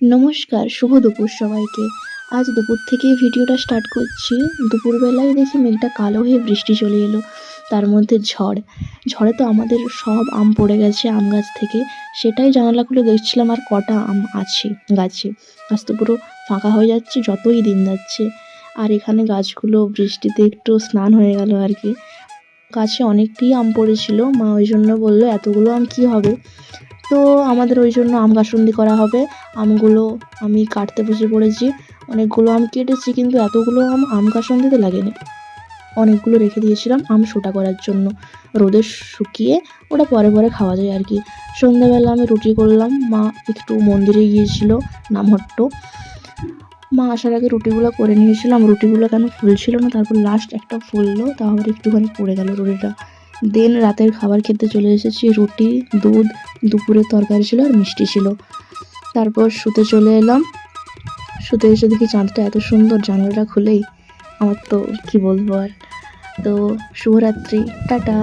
নমস্কার, শুভ দুপুর সবাইকে। আজ দুপুর থেকেই ভিডিওটা স্টার্ট করছি। দুপুরবেলায় দেখি মেঘটা কালো হয়ে বৃষ্টি চলে এলো, তার মধ্যে ঝড়। ঝড়ে তো আমাদের সব আম পড়ে গেছে আম গাছ থেকে। সেটাই জানালা খুলে দেখছিলাম আর কটা আম আছে গাছে। গাছ তো পুরো ফাঁকা হয়ে যাচ্ছে যতই দিন যাচ্ছে। আর এখানে গাছগুলো বৃষ্টিতে একটু স্নান হয়ে গেল আর কি। গাছে অনেকই আম পড়েছিল, মা ওই জন্য বললো এতগুলো আম কী হবে। তো আমাদের ওই জন্য আম কাসুন্দি করা হবে। আমগুলো আমি কাটতে বসে পড়েছি। অনেকগুলো আম কেটেছি, কিন্তু এতগুলো আম কাসুন্দিতে লাগেনি। অনেকগুলো রেখে দিয়েছিলাম আম শোটা করার জন্য, রোদে শুকিয়ে ওটা পরে পরে খাওয়া যায় আর কি। সন্ধ্যাবেলা আমি রুটি করলাম, মা একটু মন্দিরে গিয়েছিল নামহট্ট। মা আসার আগে রুটিগুলো করে নিয়েছিলাম। রুটিগুলো কেন ফুলছিল না, তারপর লাস্ট একটা ফুললো, তাহলে একটুখানি পড়ে গেল রুটিটা। দেন রাতের খাবার খেতে চলে এসেছি। রুটি, দুধ, দুপুরের তরকারি ছিল আর মিষ্টি ছিল। তারপর শুতে চলে এলাম। শুতে এসে দেখি চাঁদটা এত সুন্দর, জানালাটা খুলেই আমার তো কি বলবো আর। তো শুভরাত্রি, টাটা।